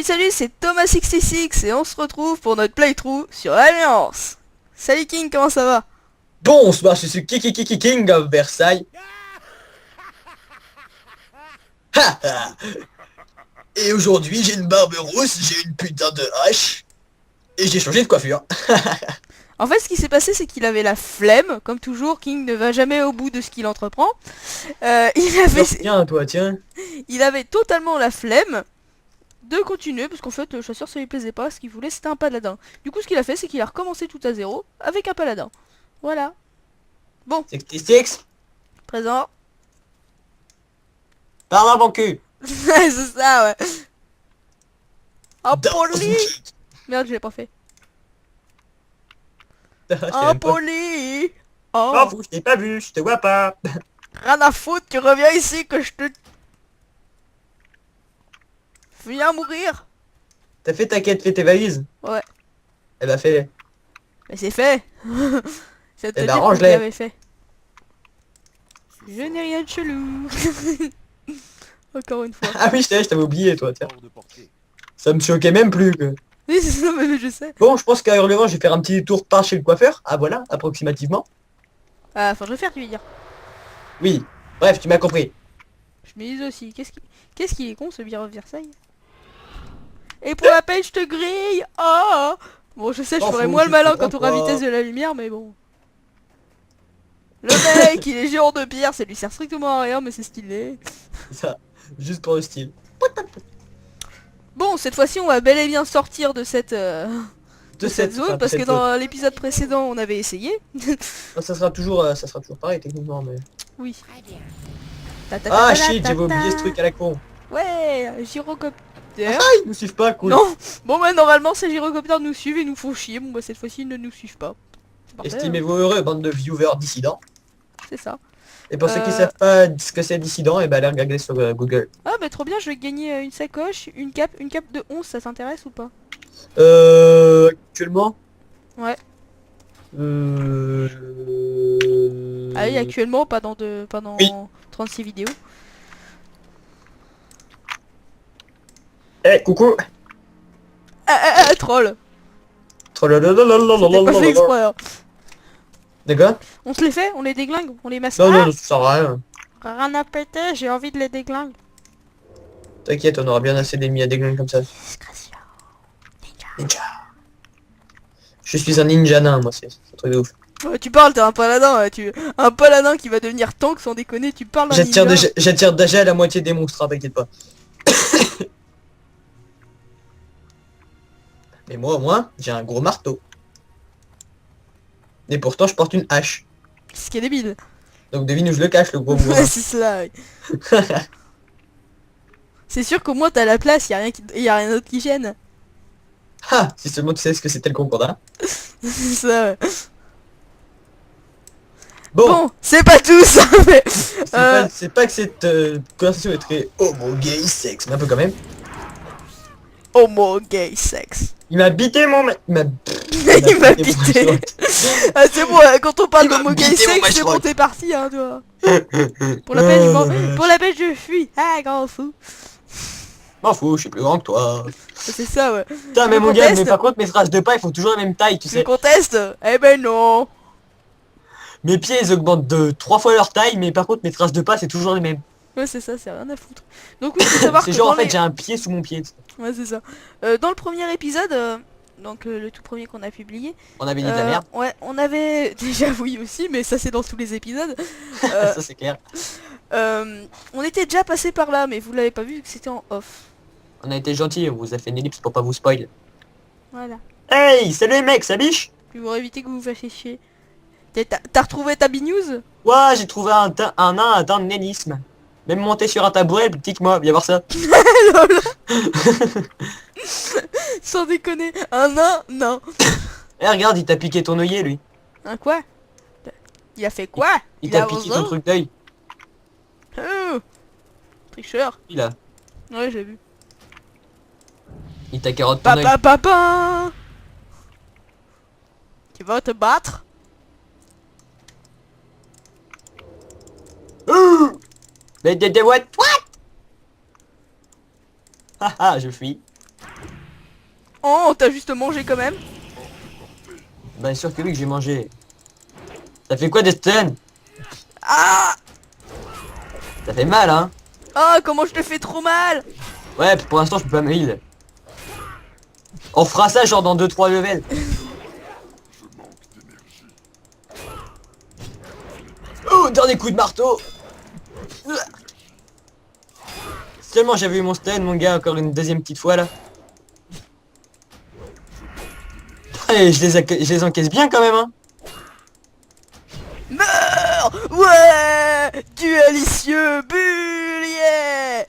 Salut, c'est Thomas66 et on se retrouve pour notre playthrough sur Alliance. Salut King, comment ça va? Bonsoir, je suis King of Versailles. Ha, ha. Et aujourd'hui, j'ai une barbe rousse, j'ai une putain de hache. Et j'ai changé de coiffure. En fait, ce qui s'est passé, c'est qu'il avait la flemme. Comme toujours, King ne va jamais au bout de ce qu'il entreprend. Tiens, toi, tiens. Il avait totalement la flemme de continuer, parce qu'en fait, le chasseur, ça lui plaisait pas. Ce qu'il voulait, c'était un paladin. Du coup, ce qu'il a fait, c'est qu'il a recommencé tout à zéro avec un paladin. Voilà. Bon, 66. présent. Par là, mon cul. C'est ça, ouais. Oh, Dans poli. une cul. Merde, je l'ai pas fait. Je t'ai Oh, même pas... poli. Oh, Oh. vous, je t'ai pas vu, je te vois pas. Rien à foutre, tu reviens ici que je te... Viens mourir. T'as fait ta quête, fais tes valises. Ouais, Eh ben, fais-les. mais c'est fait. C'est de te Eh ben, dire que je range-les. l'avais fait. Je n'ai rien de chelou. Encore une fois. Ah oui, je t'avais oublié, toi, tiens. Ça me choquait même plus, que... Oui, c'est ça, mais je sais. Bon, je pense qu'à Hurlement, je vais faire un petit tour par chez le coiffeur. Ah, voilà, approximativement. Ah, enfin, je vais faire, tu veux dire. Oui. Bref, tu m'as compris. Je mise aussi. Qu'est-ce qui est con, ce bureau de Versailles. Et pour la peine, je te grille. Oh. Bon, je sais, je M'en ferai fous, moins je le suis malin grand, quand on aura quoi. vitesse de la lumière, mais bon. Le mec, il est géant de pierre, ça lui sert strictement à rien, mais c'est stylé. Ça, juste pour le style. Bon, cette fois-ci, on va bel et bien sortir de cette Enfin, zone, de parce que cette zone. dans l'épisode précédent, on avait essayé. Ça sera toujours pareil, techniquement, mais... Oui. Ah, shit, j'avais oublié ce truc à la con. Ouais, gyrocoptère. Ah, ils nous suivent pas, cool. Non. Bon, bah normalement, ces gyrocoptères nous suivent et nous font chier. Bon, bah cette fois-ci, ils ne nous suivent pas. C'est parfait, hein. Estimez-vous heureux, bande de viewers dissidents. C'est ça. Et pour ceux qui savent pas ce que c'est dissident, et ben allez regarder sur Google. Ah, bah trop bien, je vais gagner une sacoche, une cape de 11, ça t'intéresse ou pas? Actuellement Ouais. euh... Ah oui, actuellement, pas dans Oui. 36 vidéos. Eh, coucou. Troll. C'était pas fait Trolololololololololol. exprès, hein. D'accord. On se les fait, on les déglingue, on les masse. Non, non, ça sert à rien. Rien à péter, j'ai envie de les déglingue. T'inquiète, on aura bien assez d'ennemis à déglinguer comme ça. Discrétion. Ninja. Je suis un ninja nain, moi, c'est un truc de ouf. Ouais, tu parles, t'es un paladin, un paladin qui va devenir tank sans déconner, tu parles d'un ninja. J'attire déjà la moitié des monstres, hein, t'inquiète pas. Mais moi, au moins, j'ai un gros marteau. Et pourtant, je porte une hache. Ce qui est débile. Donc devine où je le cache, le gros bourrin. Ouais, c'est cela, oui. C'est sûr qu'au moins t'as la place, y a rien d'autre qui gêne. Ah, si seulement tu sais ce que c'était le concordat. C'est ça, ouais. Bon, Bon, c'est pas tout ça, mais... c'est pas que cette conversation est très homo gay sexe, mais un peu quand même. Homo gay sex. Il m'a bité mon mec. Il m'a Il m'a bité. Ah c'est bon, quand on parle Il m'a d'homo gay bité mon sex, c'est bon, matchrock. t'es parti, hein, toi. Pour la peine, pour la peine, je fuis. Ah, grand fou. M'en fous, je suis plus grand que toi. C'est ça, ouais. Putain, Tu mais me mon gars, mais contestes? par contre, mes traces de pas, ils font toujours la même taille, tu Tu me sais. contestes? Eh ben non. Mes pieds, ils augmentent de 3 fois leur taille, mais par contre, mes traces de pas, c'est toujours les mêmes. Ouais, c'est ça, c'est rien à foutre. Donc oui, faut savoir C'est que genre, dans en fait, les... j'ai un pied sous mon pied. Ouais, c'est ça. Dans le premier épisode, donc le tout premier qu'on a publié, On avait dit de la merde. ouais, on avait... Déjà, oui aussi, mais ça c'est dans tous les épisodes. Ça, c'est clair. On était déjà passé par là, mais vous l'avez pas vu, que c'était en off. On a été gentil, on vous a fait une ellipse pour pas vous spoil. Voilà. Hey, salut les mecs, ça biche? Puis pour éviter que vous vous fassiez chier. T'as retrouvé ta news? Ouais, j'ai trouvé un nain atteint de nénisme. Même monté sur un tabouret, petit que moi, viens voir ça. Lol. Sans déconner. Un nain? Non. Eh, regarde, il t'a piqué ton œillet, lui. Un quoi? Il a fait quoi? Il t'a a piqué osé? ton truc d'œil. Oh. Tricheur. Il a. Ouais, j'ai vu. Il t'a carotte ton œil. Papa. Tu vas te battre? Mais what? What? Haha, je fuis. Oh, t'as juste mangé quand même. Bah sûr que oui que j'ai mangé. Ça fait quoi des stuns? Ah. Ça fait mal hein. Ah, comment je te fais trop mal. Ouais, pour l'instant je peux pas me heal. On fera ça genre dans 2-3 levels. Oh, dernier coup de marteau. Seulement j'avais eu mon stun mon gars encore une deuxième petite fois là. Et je les encaisse bien quand même hein. Meurs. Ouais. Duelicieux. Bullier.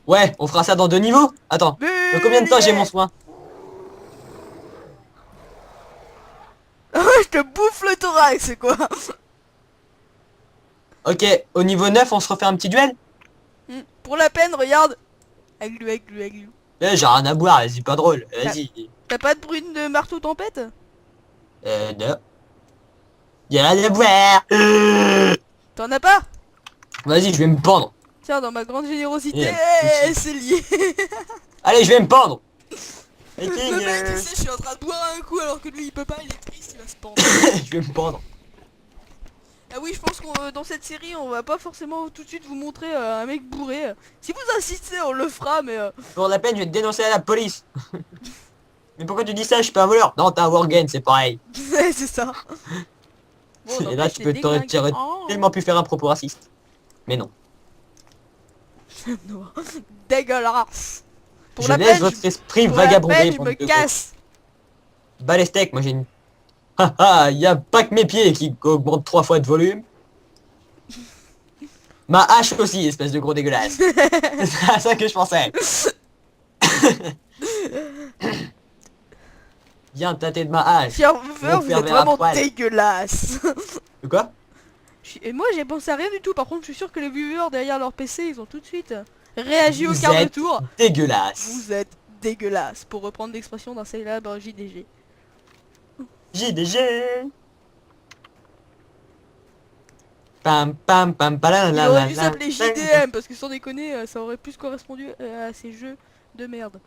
Ouais, on fera ça dans 2 niveaux. Attends, dans combien de temps j'ai mon soin? Je te bouffe le thorax, c'est quoi. Ok, au niveau 9 on se refait un petit duel. Pour la peine, regarde. Aglou, aglou, aglou. Eh, j'ai rien à boire, vas-y, pas drôle. Vas-y. T'as pas de brune de marteau tempête? Non. Y'a rien à boire. T'en as pas? Vas-y, je vais me pendre. Tiens, dans ma grande générosité, Yeah. c'est lié. Allez, je vais me pendre. Le mec ici, je suis en train de boire un coup alors que lui il peut pas, il est triste, il va se pendre. Je vais me pendre. Ah oui, je pense qu'on dans cette série, on va pas forcément tout de suite vous montrer un mec bourré. Si vous insistez, on le fera, mais Pour la peine, je vais te dénoncer à la police. Mais pourquoi tu dis ça? Je suis pas un voleur. Non, t'es un wargame, c'est pareil. c'est ça. Bon, Et là, n'empêche, tu c'est peux déglingué. t'aurais Oh. tellement pu faire un propos raciste. Mais non. Non. Dégueulasse. Pour Je la laisse peine, votre esprit pour la vagabonder. peine, je bande me de casse. gros. Bas les steaks, moi j'ai une... Haha, y a pas que mes pieds qui augmentent 3 fois de volume. Ma hache aussi, espèce de gros dégueulasse. C'est à ça que je pensais. Viens tâter de ma hache. Tiens, Mon vous êtes pervers à vraiment poil. dégueulasse. De quoi? Et moi j'ai pensé à rien du tout, par contre je suis sûr que les viewers derrière leur PC ils ont tout de suite réagi au Vous quart de êtes tour. dégueulasse. Vous êtes dégueulasse, pour reprendre l'expression d'un célèbre JDG. JDG. Pam pam pam Il la aurait la dû la s'appeler la. JDM parce que sans déconner ça aurait plus correspondu à ces jeux de merde.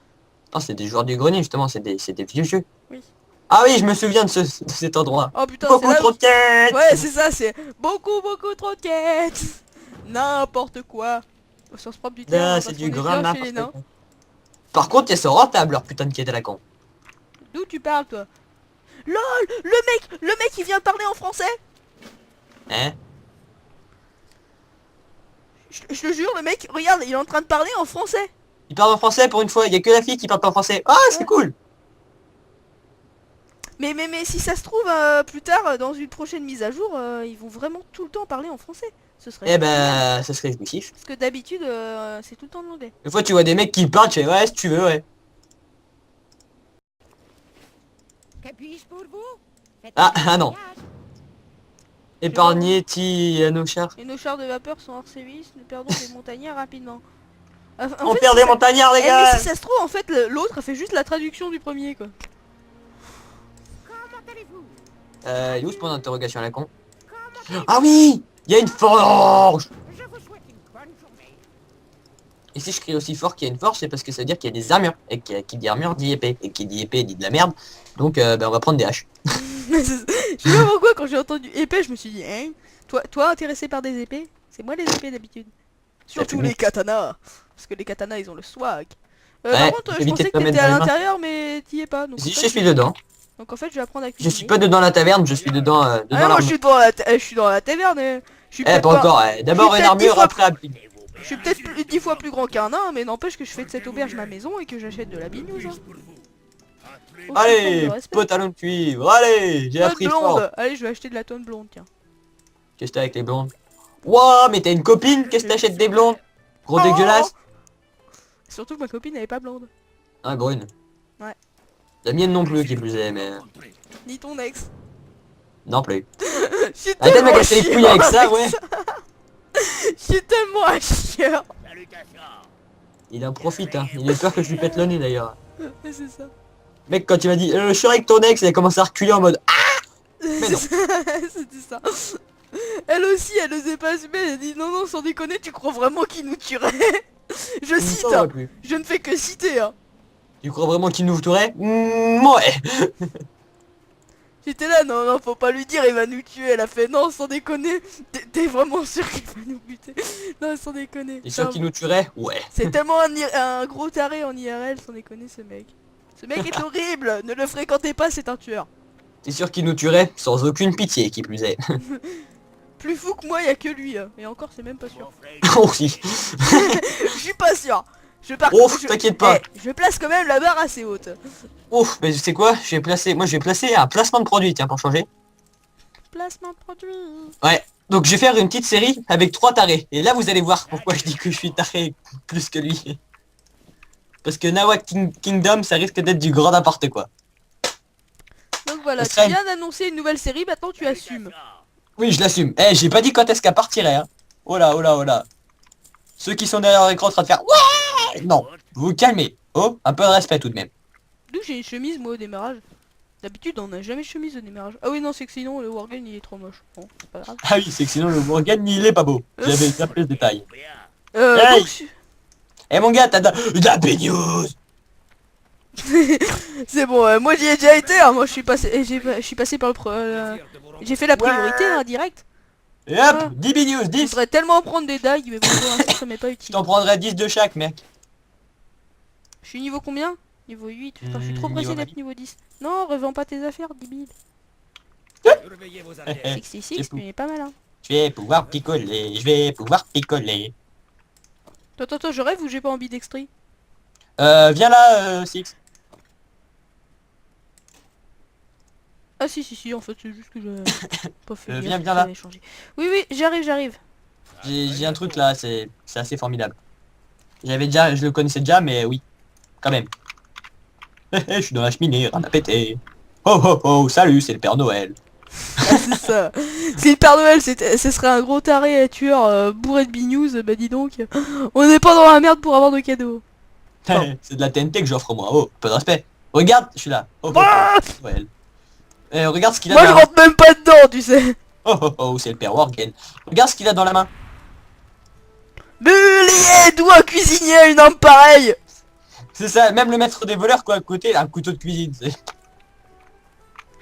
Non, c'est des joueurs du grenier justement, c'est des vieux jeux. Oui. Ah oui, je me souviens de cet endroit. Oh putain, c'est Beaucoup là trop où... de quêtes. Ouais c'est ça, c'est beaucoup trop de quêtes. N'importe quoi. Au sens propre du terme, Là, parce c'est qu'on du est grand bien chez les nains. n'importe quoi. Par contre, elles sont rentables leurs putains de quêtes à la con. D'où tu parles toi? LOL, le mec il vient de parler en français. Hein? Je te jure, le mec, regarde, il est en train de parler en français. Il parle en français pour une fois, il y a que la fille qui parle pas en français. Ah, c'est cool. Mais si ça se trouve, plus tard, dans une prochaine mise à jour, ils vont vraiment tout le temps parler en français. Ce serait... Eh ben, ça serait jouissif. Parce que d'habitude, c'est tout le temps de l'anglais. Des fois, tu vois des mecs qui parlent, tu fais ouais, si tu veux, ouais. Que puis-je pour vous? Faites Ah, un ah non. voyage. Épargner nos chars. Et nos chars de vapeur sont hors service, nous perdons des montagnards rapidement. En On fait, perd si des ça- montagnards, les Eh, mais gars. si ça se trouve, en fait, l'autre a fait juste la traduction du premier, quoi. Comment allez-vous? Il est où ce point d'interrogation à la con? Ah oui, il y a une forge. Je vous souhaite une bonne journée. Et si je crie aussi fort qu'il y a une forge, c'est parce que ça veut dire qu'il y a des armures. Et qui dit armure dit épée. Et qui dit épée dit de la merde. Donc ben, on va prendre des haches. Je sais pas pourquoi, quand j'ai entendu épée, je me suis dit, hein, toi intéressé par des épées? C'est moi les épées d'habitude. Surtout plus les katanas. Parce que les katanas, ils ont le swag. Ouais, Par contre, je évitez pensais de que pas mettre t'étais à dans les mains. l'intérieur, mais t'y es pas. Donc, Si en fait, je suis dedans. donc en fait, je vais apprendre à Je cuisiner. suis pas dedans la taverne, je suis dedans, Ah, dedans moi, l'armure. je suis dans la taverne. Je suis Eh, peut-être pas encore, d'abord je suis une peut-être 10 armure, fois après un... Je suis peut-être 10 fois plus grand qu'un nain, mais n'empêche que je fais de cette auberge ma maison et que j'achète de la bignouse. Hein. Aucune forme Allez, de respect. pantalon de cuivre, allez, j'ai Tonne appris blonde. fort. Allez, je vais acheter de la tonne blonde, tiens. Qu'est-ce que t'as avec les blondes? Wouah, mais t'as une copine, qu'est-ce que t'achètes des blondes? Gros Oh. dégueulasse. Surtout que ma copine elle est pas blonde. Ah, brune. Ouais. La mienne non plus qui plus est, mais... Ni ton ex. Non plus. Je suis Arrête de me tellement casser les couilles chiant avec ça, ouais. Je suis tellement un chieur. Il en profite, hein. Il a peur que je lui pète le nez, d'ailleurs. Ouais, c'est ça. Mec, quand tu m'as dit, je suis avec ton ex, il a commencé à reculer en mode... Mais non. C'était ça. Elle aussi, elle osait pas assumer. Elle a dit non, non, sans déconner, tu crois vraiment qu'il nous tuerait? Je Il me cite, semble hein. plus. Je ne fais que citer, hein. Tu crois vraiment qu'il nous tuerait? Ouais. J'étais là, non, non, faut pas lui dire, il va nous tuer. Elle a fait, non, sans déconner. T'es vraiment sûr qu'il va nous buter? Non, sans déconner. T'es sûr qu'il nous tuerait? Ouais. C'est tellement un gros taré en IRL, sans déconner, ce mec. Ce mec est horrible. Ne le fréquentez pas, c'est un tueur. T'es sûr qu'il nous tuerait? Sans aucune pitié, qui plus est. Plus fou que moi, y a que lui. Hein. Et encore, c'est même pas sûr. Oh si. Je suis pas sûr. Je pars. Ouf, t'inquiète pas. Je place quand même la barre assez haute. Ouf, mais tu sais quoi? Je vais placer, moi je vais placer un placement de produit, tiens, pour changer. Placement de produit. Ouais. Donc je vais faire une petite série avec 3 tarés. Et là vous allez voir pourquoi je dis que je suis taré plus que lui. Parce que Nawak Kingdom, ça risque d'être du grand n'importe quoi. Donc voilà, Ça tu viens d'annoncer une nouvelle série, maintenant tu assumes. Oui, je l'assume. Eh, j'ai pas dit quand est-ce qu'elle partirait, hein. Oh là, oh là, oh là. Ceux qui sont derrière l'écran en train de faire ouais. Non, vous vous calmez. Oh, un peu de respect tout de même. D'où j'ai une chemise moi au démarrage. D'habitude on n'a jamais de chemise au démarrage. Ah oui non c'est que sinon le Worgen il est trop moche. Bon c'est pas grave. Ah oui, c'est que sinon le Morgan il est pas beau. J'avais zappé ce détail. Donc, Eh mon gars, t'as de la baigneuse. c'est bon, moi j'y ai déjà été, hein. Moi je suis passé, je suis passé par j'ai fait la priorité hein, direct. Et hop, 10 baigneuse, Je 10. voudrais tellement prendre des dagues mais bon pour l'instant ça m'est pas Je utile. t'en prendrais 10 de chaque, mec. Je suis niveau combien? Niveau 8, putain je suis trop Niveau pressé 9. d'être niveau 10. Non revends pas tes affaires, débile. Surveillez vos Eh, arrières. 66 tu es pas mal hein. Je vais pouvoir picoler, je vais pouvoir picoler. Attends, je rêve ou j'ai pas envie d'extrait? Viens là, Six. Ah si en fait c'est juste que j'ai pas fait gaffe viens que là. ça avait changé. Oui j'arrive. J'ai un truc là, c'est assez formidable. J'avais déjà, je le connaissais déjà, mais oui, quand même. Je suis dans la cheminée, rien à péter. Oh oh oh, salut, c'est le Père Noël. Ah, c'est ça. Si le Père Noël ce serait un gros taré et tueur bourré de bignews, bah dis donc, on n'est pas dans la merde pour avoir de cadeaux. Bon. C'est de la TNT que j'offre moi. Oh, peu de respect. Regarde, je suis là. Oh, oh, Ah oh, Noël. Regarde ce qu'il a Moi dans je la main. rentre même pas dedans, tu sais. Oh oh oh, c'est le Père Worgen. Regarde ce qu'il a dans la main. Bullier, d'où un cuisinier a une arme pareille? C'est ça, même le maître des voleurs quoi à côté, il a un couteau de cuisine.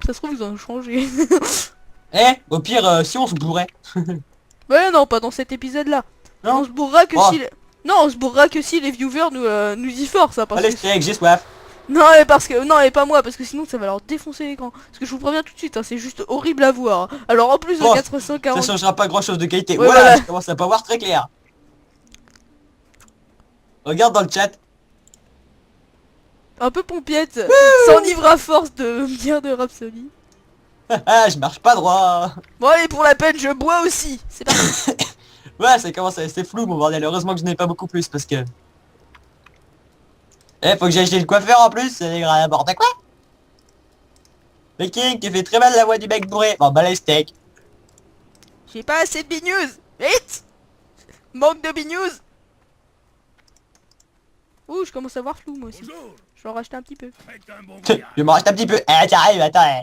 Ça se trouve ils ont changé. Eh, au pire, si on se bourrait. Ouais non, pas dans cet épisode là. Non. On se bourrera que Oh. si... Non, on se bourrera que si les viewers nous y forcent, hein, parce Allez, que... steak, j'ai soif. Non, mais parce que... Non, et pas moi, parce que sinon ça va leur défoncer l'écran. Parce que je vous préviens tout de suite, hein, c'est juste horrible à voir. Alors en plus de Oh, 440... Ça changera pas grand chose de qualité. Ouais, voilà, voilà. je commence à pas voir très clair. Regarde dans le chat. Un peu pompiette, s'enivre à force de dire de Rhapsody. Ah, je marche pas droit. Bon allez, pour la peine, je bois aussi. C'est parti. Ouais, ça commence à rester flou mon bordel. Heureusement que je n'ai pas beaucoup plus parce que... Eh, faut que j'aille chez le coiffeur en plus, c'est n'importe quoi. Viking, tu fais très mal la voix du mec bourré. Bon, bah les steaks. J'ai pas assez de bignews. Vite. Manque de bignews. Ouh, je commence à voir flou moi aussi. Bonjour. Je vais en racheter un petit peu. Faites un bon Je voyage. me rachète un petit peu. Eh, t'arrives, attends.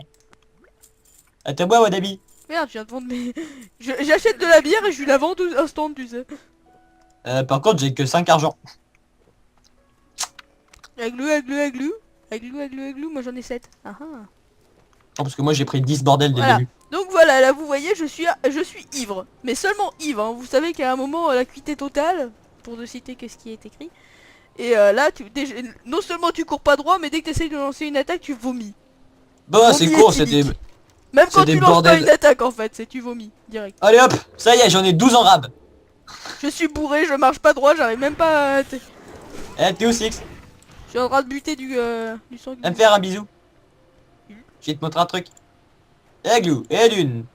Attends moi, mon ami. Merde, je viens de vendre mes... J'achète de la bière et je lui la vends au stand, tu sais. Par contre, j'ai que 5 argent. Aglou, moi j'en ai 7. Ah ah. Non, parce que moi j'ai pris 10 bordel dès le Voilà. début. Donc voilà, là vous voyez, je suis ivre. Mais seulement ivre, hein. Vous savez qu'à un moment, la cuité totale, pour ne citer que ce qui est écrit. Et là, non seulement tu cours pas droit, mais dès que tu essayes de lancer une attaque, tu vomis. Bon, c'est Vomi court, c'était... éthylique. Même c'est quand des tu lances pas bordels. une attaque en fait, c'est tu vomis, direct. Allez hop, ça y est, j'en ai 12 en rab. Je suis bourré, je marche pas droit, j'arrive même pas à... Eh, t'es où Six? Je suis en train de buter du sang. Viens me faire un bisou. Je vais te montrer un truc. Et glou, et d'une,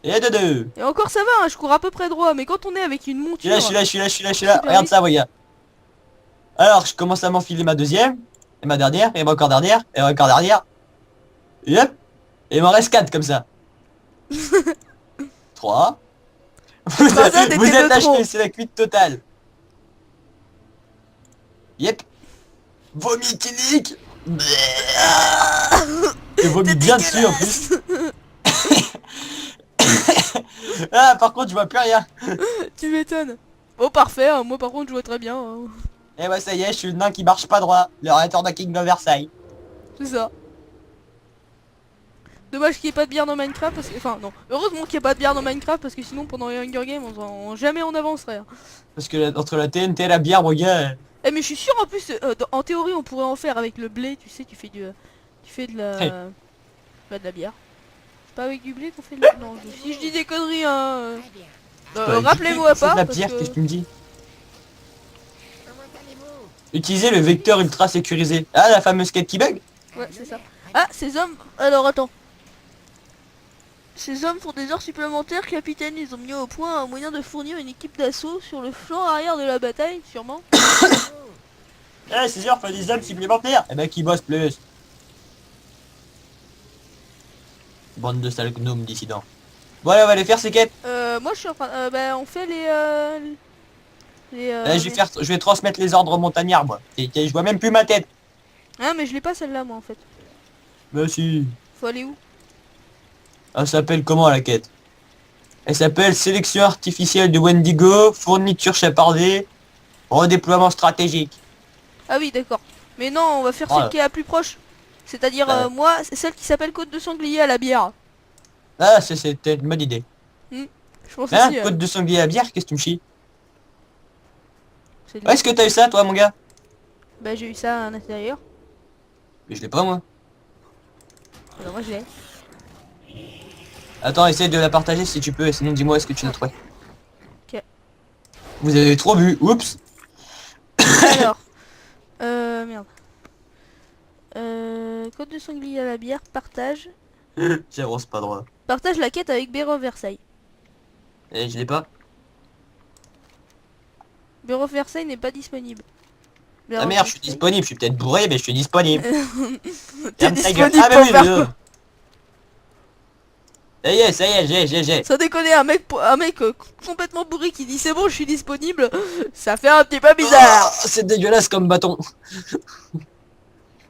et de deux. Et encore ça va, hein, je cours à peu près droit, mais quand on est avec une monture... Je suis là. Super Regarde vite. ça, regarde. Alors, je commence à m'enfiler ma deuxième, et ma dernière, et ma encore dernière, et ma encore dernière. Et hop. Et il m'en reste 4 comme ça. 3. Vous Troisième était vous êtes de trop. acheté, c'est la cuite totale. Yep. Vomi clinique. Et vomi bien dessus en plus. Ah, par contre, je vois plus rien. Tu m'étonnes. Bon parfait, hein, moi par contre je vois très bien. Hein. Et ouais, ça y est, je suis le nain qui marche pas droit. Le retour de King of Versailles. C'est ça. Dommage qu'il n'y ait pas de bière dans Minecraft parce que... Enfin non, heureusement qu'il n'y a pas de bière dans Minecraft parce que sinon pendant les Hunger Games jamais on avancerait. Hein. Parce que entre la TNT et la bière, mon gars... Eh mais je suis sûr en plus, en théorie on pourrait en faire avec le blé, tu sais, tu fais de la... Hey. Bah, de la bière. C'est pas avec du blé qu'on fait de la... Non, si je dis des conneries, hein... rappelez-moi C'est pas de la parce bière, que... qu'est-ce que tu me dis? Utilisez le vecteur ultra sécurisé. Ah, la fameuse quête qui bug? Ouais, c'est ça. Ah, ces hommes... Alors attends. Ces hommes font des heures supplémentaires, capitaine. Ils ont mis au point un moyen de fournir une équipe d'assaut sur le flanc arrière de la bataille, sûrement. Eh, c'est sûr, faut des hommes supplémentaires. Eh ben, qui bosse plus? Bande de sales gnomes dissidents. Voilà, on va aller faire ces quêtes. Moi je suis en train... bah on fait les... Je vais transmettre les ordres aux montagnards, moi. Et je vois même plus ma tête. Ah mais je l'ai pas celle-là moi en fait. Bah si. Faut aller où? Elle s'appelle comment la quête? Elle s'appelle sélection artificielle de Wendigo, fourniture chapardée, redéploiement stratégique. Ah oui d'accord. Mais non, on va faire Voilà. celle qui est la plus proche. C'est-à-dire moi, c'est celle qui s'appelle Côte de Sanglier à la bière. Ah, c'était une bonne idée. Je pense Hein, aussi... côte de sanglier à bière, qu'est-ce que tu me chies? c'est de- Où est-ce que t'as eu ça, toi, mon gars? Bah j'ai eu ça à l'intérieur. Mais je l'ai pas, moi. Alors moi je l'ai. Attends, essaye de la partager si tu peux, et sinon dis-moi est-ce que tu l'as trouvé. Ok. Vous avez trop bu, oups. Alors... Merde. Côte de Sanglier à la bière, partage. J'avance pas droit. Partage la quête avec Bureau Versailles. Et je l'ai pas. Bureau Versailles n'est pas disponible. Ah merde, je suis disponible, je suis peut-être bourré, mais je suis disponible. T'es Ferme ta gueule. disponible Ah bah pour oui, faire mais, quoi? ça y est, j'ai. Sans déconner, un mec complètement bourré qui dit c'est bon, je suis disponible, ça fait un petit peu bizarre. Oh, c'est dégueulasse comme bâton.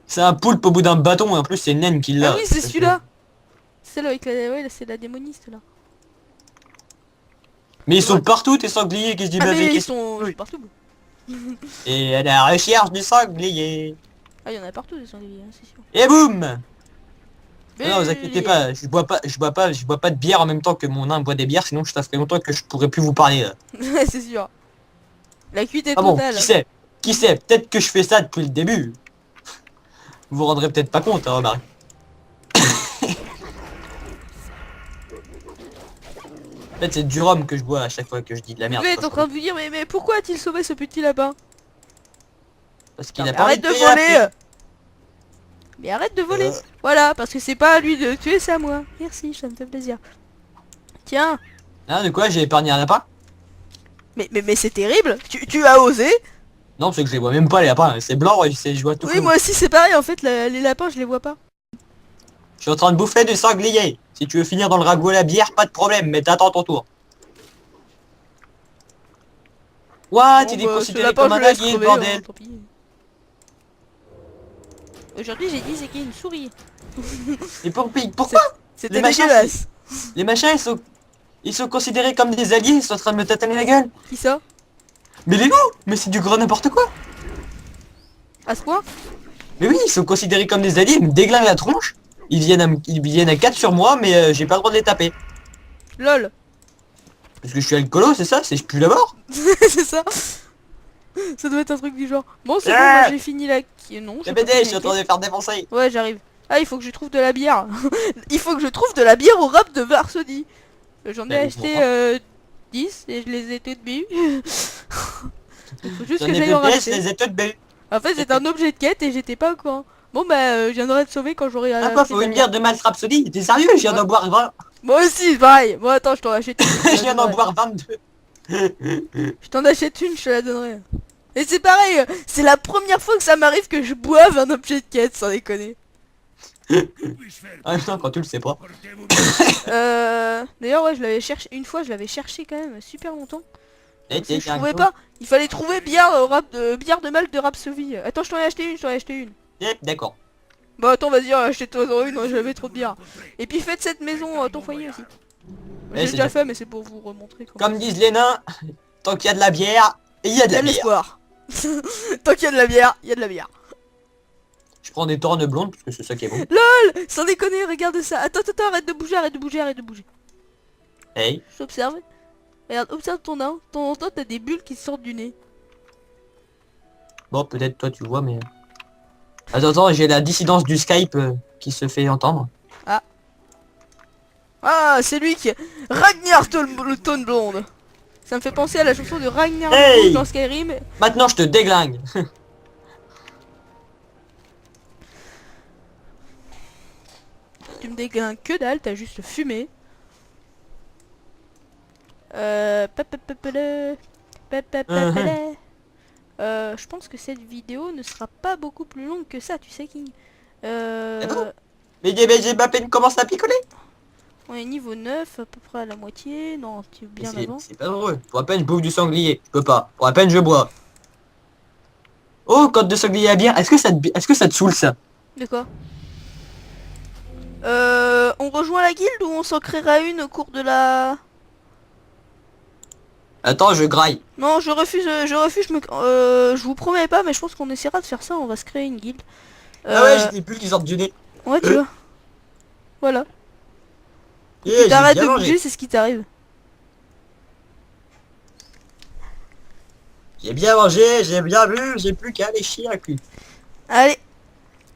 C'est un poulpe au bout d'un bâton, et en plus c'est une naine qui l'a. Ah oui, c'est celui-là. Celle avec la... Ouais, c'est la démoniste là. Mais ils sont partout tes sangliers qui se disent Ah bah, mais qu'est-ce- ils sont partout. Et elle est à la recherche du sanglier. Ah il y en a partout des sangliers, hein, c'est sûr. Et boum. Mais... Non, vous inquiétez pas, je bois pas de bière en même temps que mon nain boit des bières, sinon ça ferait longtemps que je pourrais plus vous parler. Là. Ouais, c'est sûr. La cuite est Ah bon, totale. qui sait, peut-être que je fais ça depuis le début. Vous vous rendrez peut-être pas compte, hein, remarque. En fait, c'est du rhum que je bois à chaque fois que je dis de la merde. Mais t'es en train de vous dire, mais pourquoi a-t-il sauvé ce petit lapin? Parce qu'il Non, a mais pas envie arrête de payer la voler. paix. Mais arrête de voler. Voilà, parce que c'est pas à lui de tuer, c'est à moi. Merci, ça me fait plaisir. Tiens. Hein, de quoi j'ai épargné un lapin? Mais c'est terrible. Tu as osé. Non, parce que je les vois même pas les lapins, c'est blanc, je vois tout. Oui, flou. moi aussi c'est pareil en fait, les lapins je les vois pas. Je suis en train de bouffer du sanglier. Si tu veux finir dans le ragoût à la bière, pas de problème, mais t'attends ton tour. What, Bon, il est bah, ce considéré lapin, comme je un le laisse allié, crever, bordel. hein, tant pis. Aujourd'hui j'ai dit c'est qu'il y a une souris. Et pourquoi C'était Les machins, dégueulasse. les machins, ils sont considérés comme des alliés, ils sont en train de me tataner la gueule. Qui ça? Mais les loups, mais c'est du grand n'importe quoi. À ce point? Mais oui, ils sont considérés comme des alliés, ils me déglinguent la tronche. Ils viennent à 4 sur moi, mais j'ai pas le droit de les taper. Lol. Parce que je suis alcoolo, c'est ça? C'est je pue la mort? C'est ça. Ça doit être un truc du genre. Bon c'est bon, moi j'ai fini la... Non, j'ai J'ai pas pédé, fini je suis la en train de les faire défoncer. Ouais, j'arrive. Ah, il faut que je trouve de la bière. Il faut que je trouve de la bière au rap de Varsody. J'en ai Bah, acheté pourquoi 10 et je les ai toutes bu. Il faut juste J'en que ai j'aille en fait je racheter. les ai toutes bu. En fait, c'est un objet de quête et j'étais pas au courant. Bon, bah, je viendrai te sauver quand j'aurai Ah quoi, acheté faut de la une bière de Malt Rhapsody? T'es sérieux? Je viens d'en boire 20. Moi aussi, pareil. Bon, attends, je t'en achète une. Je viens d'en boire 22. Je t'en achète une, je te la donnerai. Et c'est pareil, c'est la première fois que ça m'arrive que je boive un objet de quête, sans déconner. Que puis-je faire En même temps, quand tu le sais pas. Portez-vous D'ailleurs, ouais, je l'avais cherché une fois, je l'avais cherché quand même super longtemps. Et Parce que je trouvais pas. Il fallait trouver bière, bière de malt de Rhapsody. Attends, je t'en ai acheté une, D'accord. Bah attends, vas-y, achetez-toi une, j'avais trop de bière. Et puis faites cette maison ton foyer aussi. Ouais, J'ai c'est déjà bien. fait, mais c'est pour vous remontrer comment. Comme disent les nains, tant qu'il y a de la bière, il y a de Il y la a de bière. l'espoir. Tant qu'il y a de la bière, il y a de la bière. Je prends des tornes blondes parce que c'est ça qui est bon. Sans déconner, regarde ça. Attends, arrête de bouger, arrête de bouger, arrête de bouger. Hey. Je t'observe. Regarde, observe ton nain. De temps en temps, t'as des bulles qui sortent du nez. Bon, peut-être toi tu vois, mais... Attends, j'ai la dissidence du Skype qui se fait entendre. Ah, c'est lui qui... Ragnar le Tone Blonde. Ça me fait penser à la chanson de Ragnar Hey dans Skyrim. Maintenant, je te déglingue. Tu me déglingues que dalle, t'as juste fumé. Je pense que cette vidéo ne sera pas beaucoup plus longue que ça, tu sais King. Eh bon mais j'ai pas peine commence à picoler. On est niveau 9, à peu près à la moitié. Non, un petit peu bien avant. C'est pas drôle. Pour à peine je bouffe du sanglier. Je peux pas. Pour à peine je bois. Oh, côte de sanglier à bière. Est-ce que ça te saoule ça? De quoi? On rejoint la guilde ou on s'en créera une au cours de la... Attends, je graille. Non, je refuse, je vous promets pas, mais je pense qu'on essaiera de faire ça, on va se créer une guilde. Ah ouais, j'ai des bulles qui sortent du nez. Ouais, tu vois. Voilà. Yeah, Tu j'ai t'arrêtes de bien mangé. bouger, c'est ce qui t'arrive. J'ai bien mangé, j'ai bien bu, j'ai plus qu'à aller chier à cul. Allez,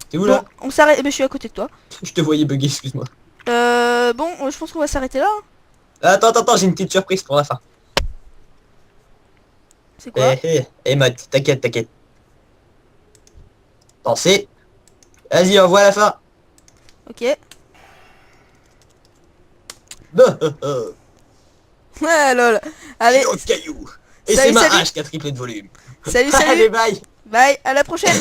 T'es où bon, là? on s'arrête, mais je suis à côté de toi. Je te voyais bugger, excuse-moi. Bon, je pense qu'on va s'arrêter là. Hein. Attends, j'ai une petite surprise pour la fin. C'est quoi? Mode, t'inquiète. Pensez. Vas-y, on voit la fin. Ok. Ouais, lol. Allez, Au caillou. Et Salut, c'est ma salut. hache qui a triplé de volume. salut, Allez, salut. bye. Bye, à la prochaine.